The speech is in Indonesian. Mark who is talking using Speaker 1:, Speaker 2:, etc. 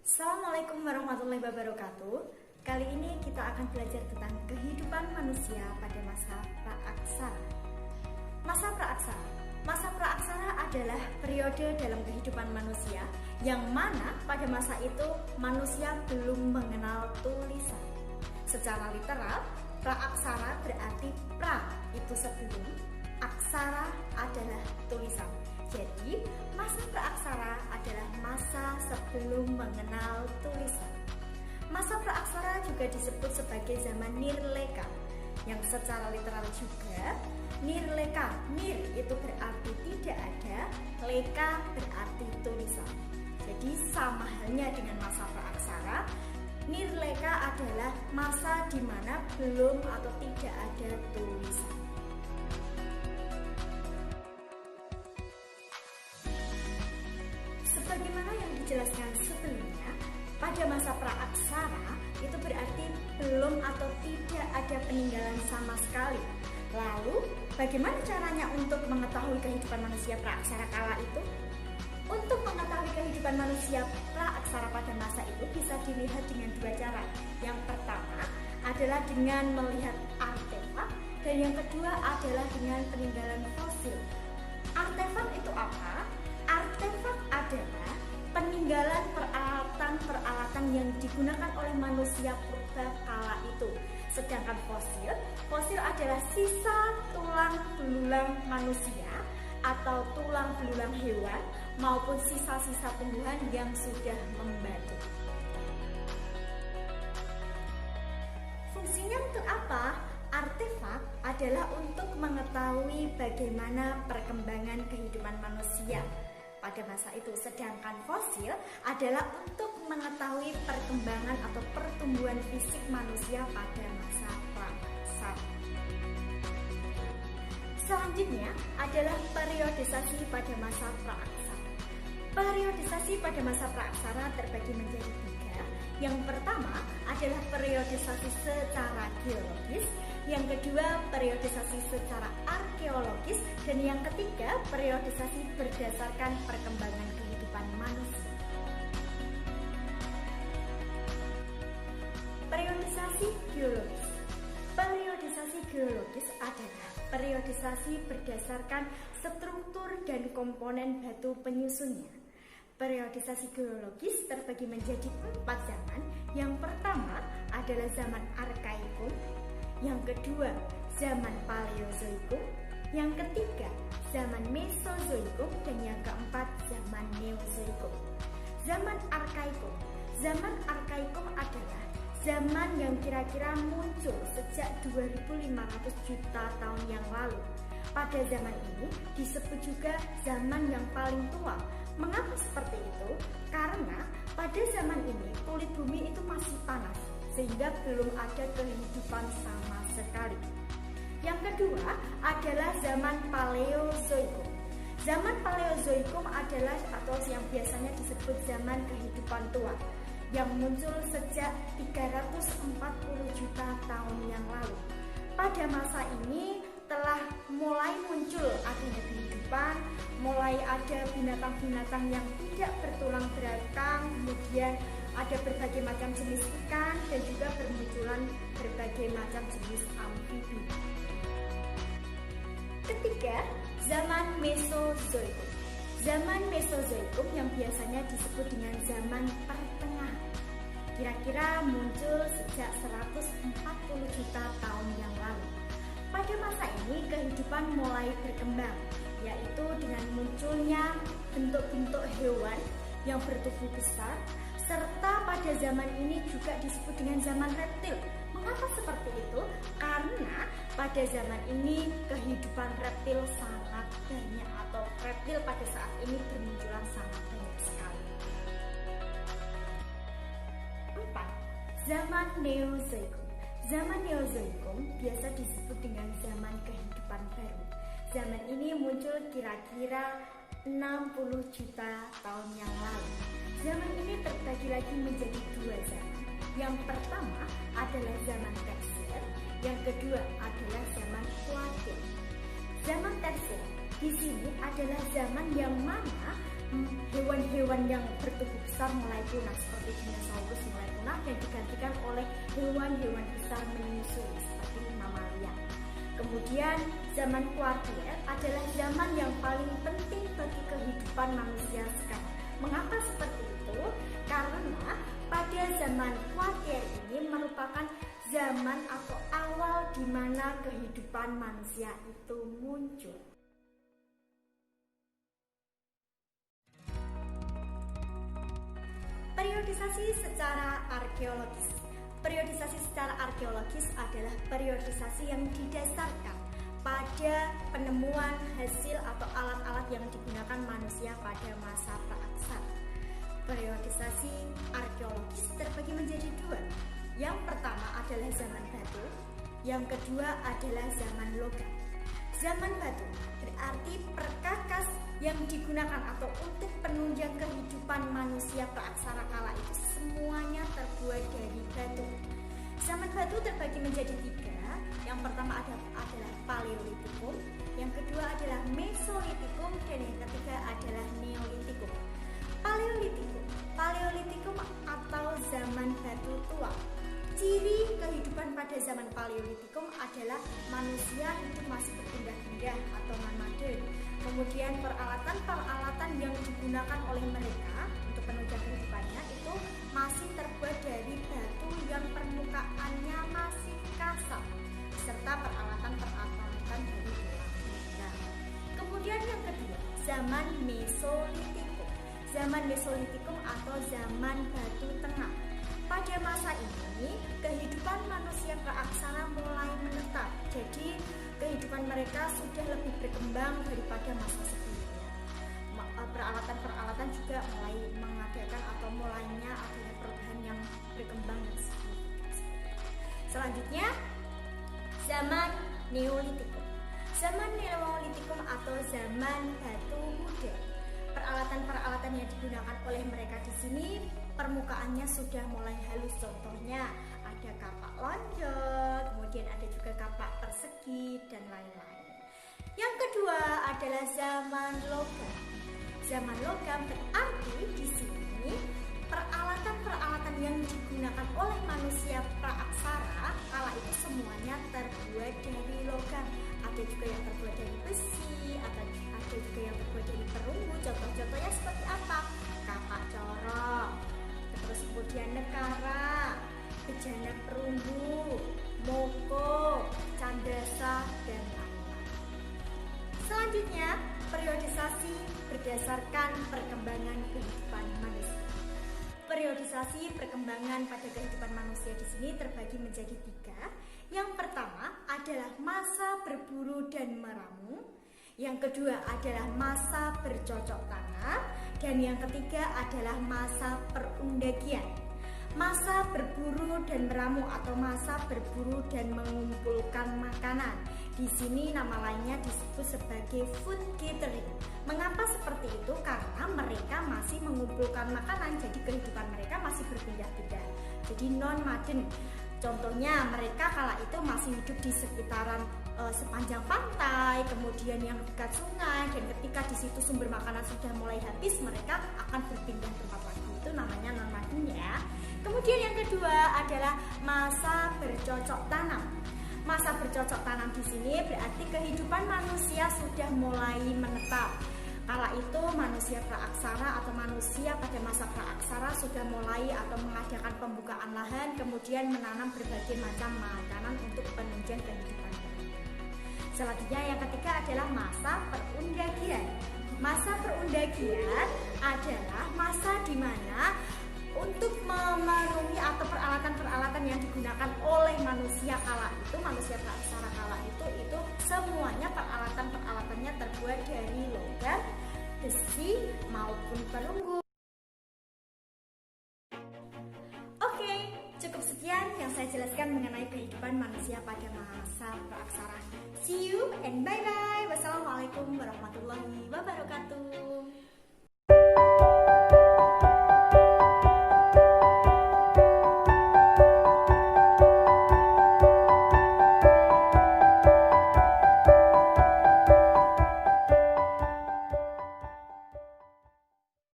Speaker 1: Assalamualaikum warahmatullahi wabarakatuh. Kali ini kita akan belajar tentang kehidupan manusia pada masa praaksara. Masa praaksara adalah periode dalam kehidupan manusia yang mana pada masa itu manusia belum mengenal tulisan. Secara literal, praaksara berarti pra itu sebelum, aksara adalah tulisan. Jadi, masa praaksara adalah masa sebelum mengenal tulisan. Masa praaksara juga disebut sebagai zaman nirleka, yang secara literal juga nirleka. Nir itu berarti tidak ada, leka berarti tulisan. Jadi sama halnya dengan masa praaksara, nirleka adalah masa di mana belum atau tidak ada tulisan. Sebagaimana yang dijelaskan sebelumnya, pada masa praaksara itu berarti belum atau tidak ada peninggalan sama sekali. Lalu, bagaimana caranya untuk mengetahui kehidupan manusia praaksara kala itu? Untuk mengetahui kehidupan manusia praaksara pada masa itu bisa dilihat dengan dua cara. Yang pertama adalah dengan melihat artefak, dan yang kedua adalah dengan peninggalan fosil. Artefak itu apa? Artefak adalah peninggalan peralatan-peralatan yang digunakan oleh manusia purba kala itu. Sedangkan fosil adalah sisa tulang belulang manusia atau tulang belulang hewan maupun sisa-sisa tumbuhan yang sudah membatu. Fungsinya untuk apa? Artefak adalah untuk mengetahui bagaimana perkembangan kehidupan manusia pada masa itu, sedangkan fosil adalah untuk mengetahui perkembangan atau pertumbuhan fisik manusia pada masa praaksara. Selanjutnya adalah periodisasi pada masa praaksara. Periodisasi pada masa praaksara terbagi menjadi tiga. Yang pertama adalah periodisasi secara geologis, yang kedua periodisasi secara arkeologis, dan yang ketiga periodisasi berdasarkan perkembangan kehidupan manusia. Periodisasi geologis. Periodisasi geologis adalah periodisasi berdasarkan struktur dan komponen batu penyusunnya. Periodisasi geologis terbagi menjadi 4 zaman. Yang pertama adalah zaman Arkaikum, yang kedua zaman Paleozoikum, yang ketiga zaman Mesozoikum, dan yang keempat zaman Neozoikum. Zaman Arkaikum. Zaman Arkaikum adalah zaman yang kira-kira muncul sejak 2500 juta tahun yang lalu. Pada zaman ini disebut juga zaman yang paling tua. Mengapa seperti itu? Karena pada zaman ini kulit bumi itu masih panas, sehingga belum ada kehidupan sama sekali. Yang kedua adalah zaman Paleozoikum. Zaman Paleozoikum adalah atau yang biasanya disebut zaman kehidupan tua, yang muncul sejak 340 juta tahun yang lalu. Pada masa ini telah mulai muncul adanya kehidupan, mulai ada binatang-binatang yang tidak bertulang belakang, kemudian ada berbagai macam jenis ikan, dan juga bermunculan berbagai macam jenis amfibi. Ketiga, zaman Mesozoikum. Zaman Mesozoikum yang biasanya disebut dengan zaman pertengahan, kira-kira muncul sejak 140 juta tahun yang lalu. Pada masa ini kehidupan mulai berkembang, yaitu dengan munculnya bentuk-bentuk hewan yang bertubuh besar, serta pada zaman ini juga disebut dengan zaman reptil. Mengapa seperti itu? Karena pada zaman ini kehidupan reptil sangat banyak, atau reptil pada saat ini bermunculan sangat banyak sekali. 4. Zaman Neozoikum. Zaman Neozoikum biasa disebut dengan zaman kehidupan baru. Zaman ini muncul kira-kira 60 juta tahun yang lalu. Zaman ini terbagi lagi menjadi 2 zaman. Yang pertama adalah zaman Tersier, yang kedua adalah zaman Kuartil. Zaman Tersier di sini adalah zaman yang mana hewan-hewan yang bertubuh besar mulai punah seperti dinosaurus mulai punah dan digantikan oleh hewan-hewan besar menyusui seperti mamalia. Kemudian zaman kuartil adalah zaman yang paling penting bagi kehidupan manusia sekarang. Mengapa seperti itu? Karena pada zaman kuartil ini merupakan zaman atau awal di mana kehidupan manusia itu muncul. Periodisasi secara arkeologis. Periodisasi secara arkeologis adalah periodisasi yang didasarkan pada penemuan hasil atau alat-alat yang digunakan manusia pada masa praaksara. Periodisasi arkeologis terbagi menjadi dua. Yang pertama adalah zaman batu, yang kedua adalah zaman logam. Zaman batu berarti perkakas yang digunakan atau untuk penunjang kehidupan manusia praaksara kala itu semuanya terbuat dari batu. Zaman batu terbagi menjadi tiga. Yang pertama adalah paleolitikum, yang kedua adalah mesolitikum, dan yang ketiga adalah neolitikum. Paleolitikum atau zaman batu tua. Ciri kehidupan pada zaman paleolitikum adalah manusia hidup masih berpindah-pindah atau nomaden. Kemudian peralatan-peralatan yang digunakan oleh mereka untuk penunjang kehidupannya itu masih terbuat dari batu yang permukaannya masih kasar, serta peralatan-peralatan dari tulang. Nah, kemudian yang kedua, zaman mesolitikum. Zaman mesolitikum atau zaman batu tengah. Pada masa ini, kehidupan manusia praaksara mulai menetap. Jadi, kehidupan mereka sudah lebih berkembang daripada masa sebelumnya. Peralatan-peralatan juga mulai mengadakan atau mulainya adanya perubahan yang berkembang dan signifikan. Selanjutnya, zaman neolitikum. Zaman neolitikum atau zaman batu muda. Peralatan-peralatan yang digunakan oleh mereka di sini permukaannya sudah mulai halus, contohnya ada kapak lonjong, kemudian ada juga kapak persegi dan lain-lain. Yang kedua adalah zaman logam. Zaman logam berarti di sini peralatan-peralatan yang digunakan oleh manusia praaksara kala itu semuanya terbuat dari logam. Ada juga yang terbuat dari besi, ada juga yang terbuat dari perunggu. Contoh-contohnya seperti apa? Kapak corong, terus kemudian nekara, bejana perunggu, moko, candasa, dan lain-lain. Selanjutnya, periodisasi berdasarkan perkembangan kehidupan manusia. Periodisasi perkembangan pada kehidupan manusia di sini terbagi menjadi tiga. Yang pertama adalah masa berburu dan meramu. Yang kedua adalah masa bercocok tanam, dan yang ketiga adalah masa perundagian. Masa berburu dan meramu atau masa berburu dan mengumpulkan makanan. Di sini nama lainnya disebut sebagai food gathering. Mengapa seperti itu? Karena mereka masih mengumpulkan makanan, jadi kehidupan mereka masih berpindah-pindah. Jadi nomaden. Contohnya mereka kala itu masih hidup di sekitaran sepanjang pantai, kemudian yang dekat sungai, dan ketika di situ sumber makanan sudah mulai habis, mereka akan berpindah tempat lagi. Itu namanya nomaden ya. Kemudian yang kedua adalah masa bercocok tanam. Masa bercocok tanam di sini berarti kehidupan manusia sudah mulai menetap. Kala itu manusia praaksara atau manusia pada masa praaksara sudah mulai atau mengadakan pembukaan lahan, kemudian menanam berbagai macam makanan untuk penunjang kehidupan mereka. Selanjutnya yang ketiga adalah masa perundagian. Masa perundagian adalah masa di mana untuk memenuhi atau peralatan-peralatan yang digunakan oleh manusia kala itu, manusia praaksara kala itu semuanya peralatan-peralatannya terbuat dari logam, besi maupun perunggu. Oke, cukup sekian yang saya jelaskan mengenai kehidupan manusia pada masa praaksara. See you and bye-bye. Wassalamualaikum warahmatullahi wabarakatuh.